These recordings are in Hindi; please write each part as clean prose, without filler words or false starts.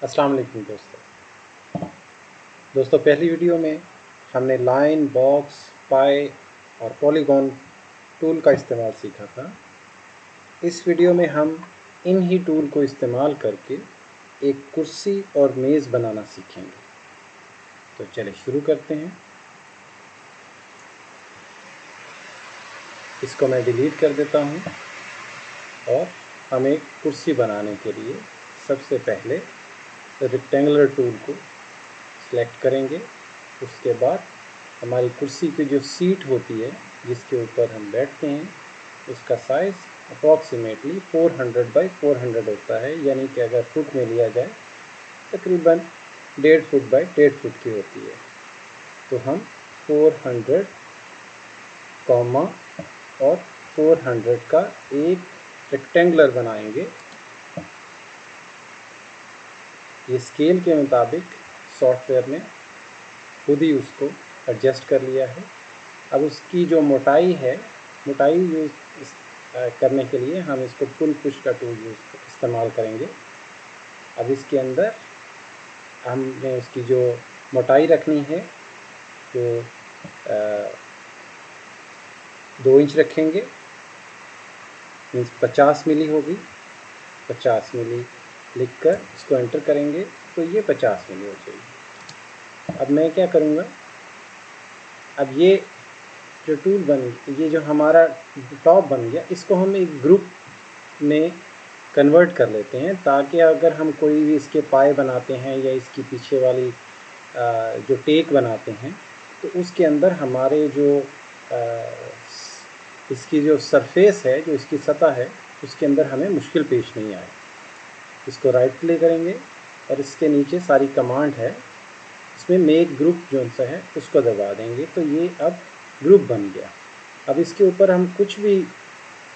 अस्सलाम वालेकुम दोस्तों पहली वीडियो में हमने लाइन, बॉक्स, पाई और पॉलीगॉन टूल का इस्तेमाल सीखा था। इस वीडियो में हम इन ही टूल को इस्तेमाल करके एक कुर्सी और मेज़ बनाना सीखेंगे। तो चलिए शुरू करते हैं। इसको मैं डिलीट कर देता हूँ और हम एक कुर्सी बनाने के लिए सबसे पहले रेक्टेंगुलर टूल को सिलेक्ट करेंगे। उसके बाद हमारी कुर्सी की जो सीट होती है जिसके ऊपर हम बैठते हैं उसका साइज़ अप्रॉक्सीमेटली 400 बाई 400 होता है, यानी कि अगर फुट में लिया जाए तकरीबन 1.5 फुट बाई 1.5 फुट की होती है। तो हम 400 कॉमा और 400 का एक रेक्टेंगुलर बनाएंगे। ये स्केल के मुताबिक सॉफ्टवेयर ने खुद ही उसको एडजस्ट कर लिया है। अब उसकी जो मोटाई है, मोटाई यूज़ करने के लिए हम इसको पुल पुश का टूल इस्तेमाल करेंगे। अब इसके अंदर हमने उसकी जो मोटाई रखनी है तो 2 इंच रखेंगे, मीन्स 50 मिली होगी। 50 मिली लिखकर इसको एंटर करेंगे तो ये 50 मिली हो जाएगी। अब मैं क्या करूँगा, अब ये जो टूल ये जो हमारा टॉप बन गया, इसको हम एक ग्रुप में कन्वर्ट कर लेते हैं ताकि अगर हम कोई भी इसके पाए बनाते हैं या इसकी पीछे वाली जो टेक बनाते हैं तो उसके अंदर हमारे जो इसकी जो सरफेस है, जो इसकी सतह है, उसके अंदर हमें मुश्किल पेश नहीं आए। इसको राइट क्लिक करेंगे और इसके नीचे सारी कमांड है, इसमें मेक ग्रुप जो सा है उसको दबा देंगे तो ये अब ग्रुप बन गया। अब इसके ऊपर हम कुछ भी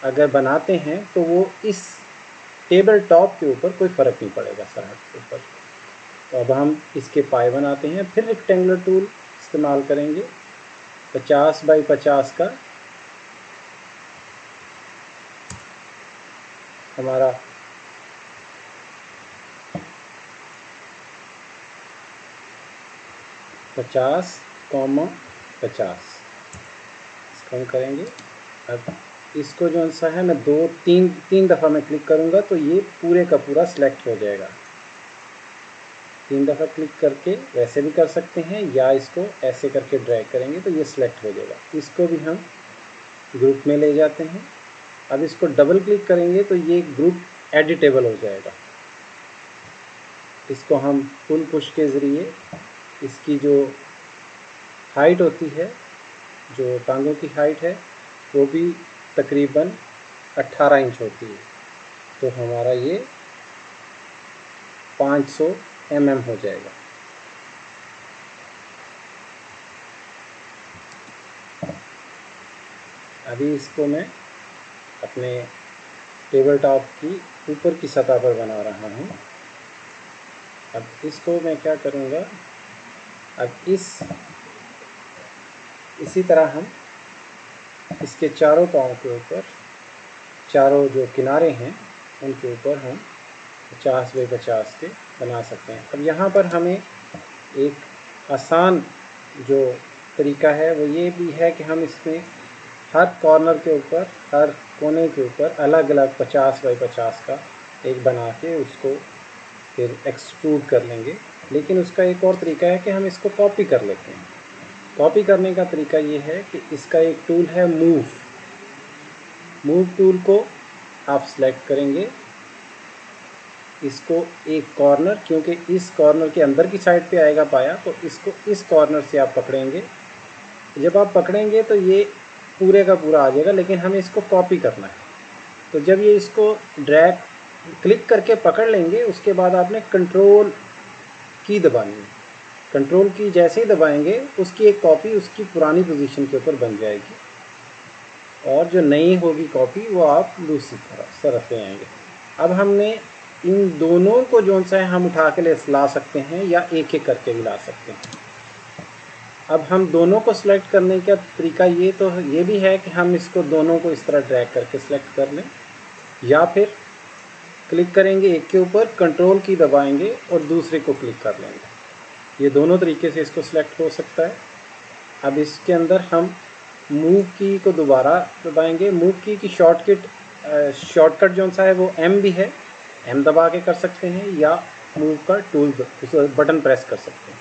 अगर बनाते हैं तो वो इस टेबल टॉप के ऊपर कोई फ़र्क नहीं पड़ेगा सरहद के ऊपर। तो अब हम इसके पाए बनाते हैं, फिर रेक्टेंगुलर टूल इस्तेमाल करेंगे। 50 बाई 50 का हमारा पचास कॉमा 50 इसको हम करेंगे। अब इसको जो सा है मैं तीन दफ़ा मैं क्लिक करूँगा तो ये पूरे का पूरा सिलेक्ट हो जाएगा। 3 दफ़ा क्लिक करके वैसे भी कर सकते हैं या इसको ऐसे करके ड्रैग करेंगे तो ये सिलेक्ट हो जाएगा। इसको भी हम ग्रुप में ले जाते हैं। अब इसको डबल क्लिक करेंगे तो ये ग्रुप एडिटेबल हो जाएगा। इसको हम पुल पुश के ज़रिए इसकी जो हाइट होती है, जो टांगों की हाइट है, वो भी तकरीबन 18 इंच होती है। तो हमारा ये 500 mm हो जाएगा। अभी इसको मैं अपने टेबल टॉप की ऊपर की सतह पर बना रहा हूँ। अब इसको मैं क्या करूँगा, अब इसी तरह हम इसके चारों पाँव के ऊपर, चारों जो किनारे हैं उनके ऊपर हम 50 बाई 50 के बना सकते हैं। अब यहाँ पर हमें एक आसान जो तरीका है वो ये भी है कि हम इसमें हर कॉर्नर के ऊपर, हर कोने के ऊपर अलग अलग 50 बाई 50 का एक बना के उसको फिर एक्सट्रूड कर लेंगे। लेकिन उसका एक और तरीका है कि हम इसको कॉपी कर लेते हैं। कॉपी करने का तरीका ये है कि इसका एक टूल है मूव टूल को आप सेलेक्ट करेंगे। इसको एक कॉर्नर, क्योंकि इस कॉर्नर के अंदर की साइड पे आएगा पाया, तो इसको इस कॉर्नर से आप पकड़ेंगे। जब आप पकड़ेंगे तो ये पूरे का पूरा आ जाएगा, लेकिन हमें इसको कॉपी करना है। तो जब ये इसको ड्रैग क्लिक करके पकड़ लेंगे उसके बाद आपने कंट्रोल की दबानी है। कंट्रोल की जैसे ही दबाएंगे उसकी एक कॉपी उसकी पुरानी पोजीशन के ऊपर बन जाएगी और जो नई होगी कॉपी वो आप दूसरी तरफ ले आएंगे। अब हमने इन दोनों को जो सा है हम उठा के ला सकते हैं या एक एक करके भी ला सकते हैं। अब हम दोनों को सिलेक्ट करने का तरीका ये भी है कि हम इसको दोनों को इस तरह ड्रैग करके सिलेक्ट कर लें, या फिर क्लिक करेंगे एक के ऊपर, कंट्रोल की दबाएंगे और दूसरे को क्लिक कर लेंगे। ये दोनों तरीके से इसको सिलेक्ट हो सकता है। अब इसके अंदर हम मूव की को दोबारा दबाएंगे। मूव की शॉर्टकट जो सा है वो M भी है, M दबा के कर सकते हैं, या मूव का टूल बटन प्रेस कर सकते हैं।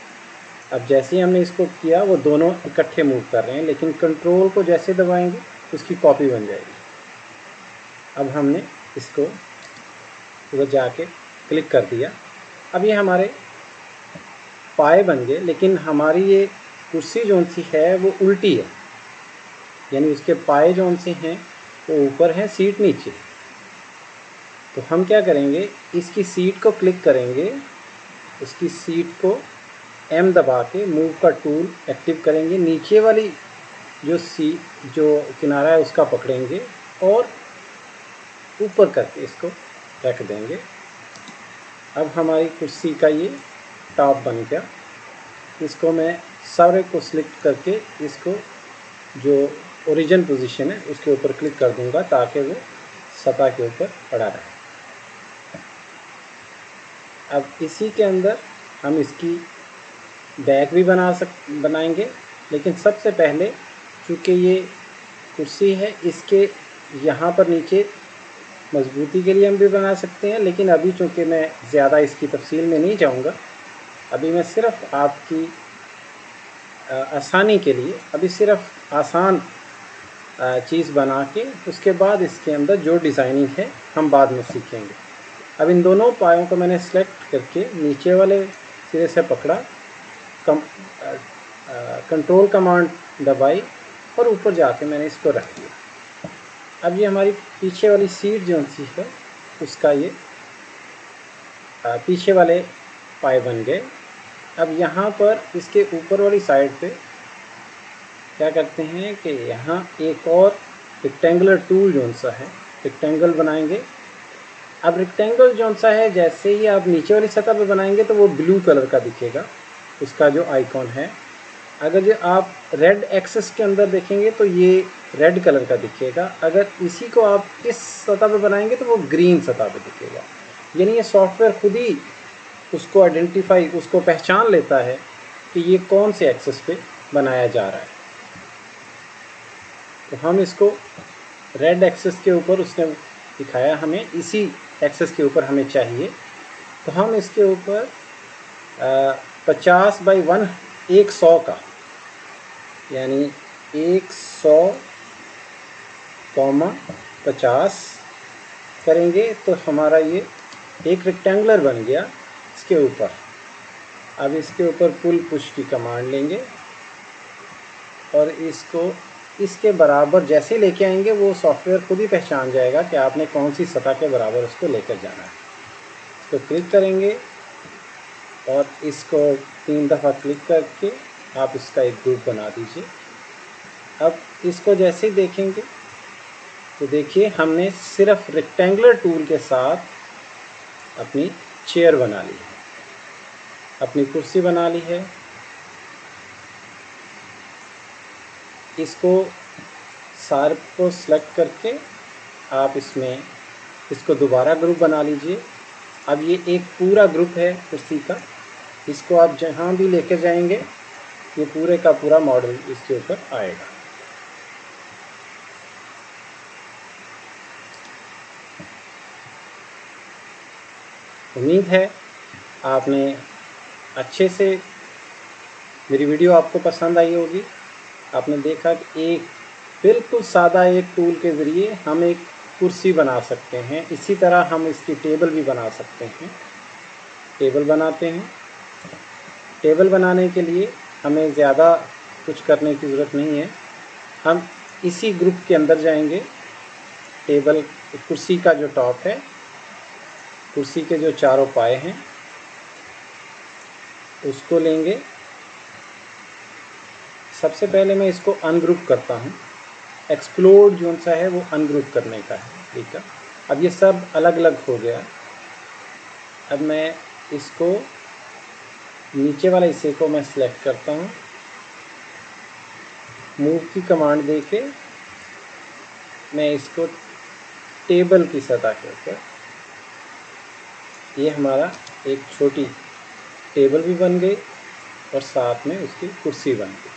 अब जैसे ही हमने इसको किया वो दोनों इकट्ठे मूव कर रहे हैं, लेकिन कंट्रोल को जैसे दबाएंगे उसकी कॉपी बन जाएगी। अब हमने इसको उधर जाके क्लिक कर दिया। अब ये हमारे पाए बन गए, लेकिन हमारी ये कुर्सी जो सी है वो उल्टी है, यानी उसके पाए जो से हैं वो ऊपर हैं, सीट नीचे। तो हम क्या करेंगे, इसकी सीट को क्लिक करेंगे, उसकी सीट को M दबा के मूव का टूल एक्टिव करेंगे, नीचे वाली जो किनारा है उसका पकड़ेंगे और ऊपर करके इसको रख देंगे। अब हमारी कुर्सी का ये टॉप बन गया। इसको मैं सारे को सिलेक्ट करके इसको जो ओरिजिन पोजीशन है उसके ऊपर क्लिक कर दूंगा ताकि वो सतह के ऊपर पड़ा रहे। अब इसी के अंदर हम इसकी बैक भी बनाएंगे, लेकिन सबसे पहले चूँकि ये कुर्सी है, इसके यहाँ पर नीचे मजबूती के लिए हम भी बना सकते हैं, लेकिन अभी चूँकि मैं ज़्यादा इसकी तफसील में नहीं जाऊँगा, अभी मैं सिर्फ आपकी आसानी के लिए अभी सिर्फ आसान चीज़ बना के उसके बाद इसके अंदर जो डिज़ाइनिंग है हम बाद में सीखेंगे। अब इन दोनों पायों को मैंने सेलेक्ट करके नीचे वाले सिरे से पकड़ा, कंट्रोल कमांड दबाई और ऊपर जाके मैंने इसको रख दिया। अब ये हमारी पीछे वाली सीट जो सी है उसका ये पीछे वाले पाए बन गए। अब यहाँ पर इसके ऊपर वाली साइड पे क्या करते हैं कि यहाँ एक और रेक्टेंगुलर टूल जो सा है, रेक्टेंगल बनाएंगे। अब रेक्टेंगल जो सा है जैसे ही आप नीचे वाली सतह पे बनाएंगे तो वो ब्लू कलर का दिखेगा, उसका जो आइकॉन है। अगर जो आप रेड एक्सेस के अंदर देखेंगे तो ये रेड कलर का दिखेगा। अगर इसी को आप इस सतह पे बनाएंगे तो वो ग्रीन सतह पे दिखेगा। यानी ये सॉफ्टवेयर खुद ही उसको पहचान लेता है कि ये कौन से एक्सेस पे बनाया जा रहा है। तो हम इसको रेड एक्सेस के ऊपर उसने दिखाया, हमें इसी एक्सेस के ऊपर हमें चाहिए, तो हम इसके ऊपर 50 बाई 100 का, यानी 100,50 करेंगे तो हमारा ये एक रेक्टेंगुलर बन गया इसके ऊपर। अब इसके ऊपर पुल पुश की कमांड लेंगे और इसको इसके बराबर जैसे लेके आएंगे वो सॉफ्टवेयर खुद ही पहचान जाएगा कि आपने कौन सी सतह के बराबर उसको लेकर जाना है। तो क्लिक करेंगे और इसको 3 दफ़ा क्लिक करके आप इसका एक ग्रुप बना दीजिए। अब इसको जैसे ही देखेंगे तो देखिए हमने सिर्फ रेक्टेंगुलर टूल के साथ अपनी चेयर बना ली है, अपनी कुर्सी बना ली है। इसको सारे को सिलेक्ट करके आप इसको दोबारा ग्रुप बना लीजिए। अब ये एक पूरा ग्रुप है कुर्सी का, इसको आप जहाँ भी लेकर जाएंगे ये पूरे का पूरा मॉडल इसके ऊपर आएगा। उम्मीद है आपने अच्छे से मेरी वीडियो आपको पसंद आई होगी। आपने देखा कि एक बिल्कुल सादा एक टूल के ज़रिए हम एक कुर्सी बना सकते हैं। इसी तरह हम इसकी टेबल भी बना सकते हैं। टेबल बनाते हैं। टेबल बनाने के लिए हमें ज़्यादा कुछ करने की ज़रूरत नहीं है। हम इसी ग्रुप के अंदर जाएंगे। टेबल कुर्सी का जो टॉप है, कुर्सी के जो चारों पाए हैं उसको लेंगे। सबसे पहले मैं इसको अनग्रुप करता हूँ। एक्सप्लोड जो सा है वो अनग्रुप करने का है, ठीक है। अब ये सब अलग अलग हो गया। अब मैं इसको नीचे वाले हिस्से को मैं सिलेक्ट करता हूँ। मूव की कमांड देके मैं इसको टेबल की सतह के ऊपर ये हमारा एक छोटी टेबल भी बन गई और साथ में उसकी कुर्सी बन गई।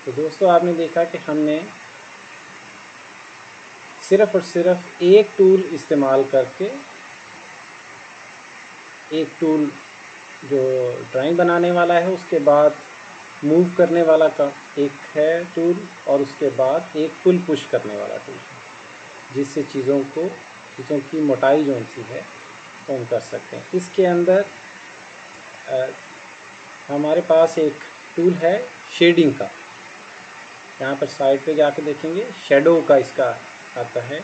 तो दोस्तों आपने देखा कि हमने सिर्फ़ और सिर्फ एक टूल इस्तेमाल करके, एक टूल जो ड्राइंग बनाने वाला है, उसके बाद मूव करने वाला का एक है टूल, और उसके बाद एक पुल पुश करने वाला टूल, जिससे चीज़ों की मोटाई जो सी है कम कर सकते हैं। इसके अंदर हमारे पास एक टूल है शेडिंग का, यहाँ पर साइड पे जाके देखेंगे शेडो का इसका आता है।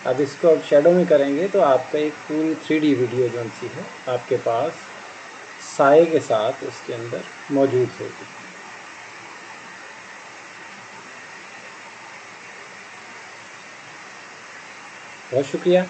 अब इसको अब शेडो में करेंगे तो आपका एक पूरी 3D वीडियो जो सी है आपके पास साए के साथ उसके अंदर मौजूद होगी। बहुत शुक्रिया।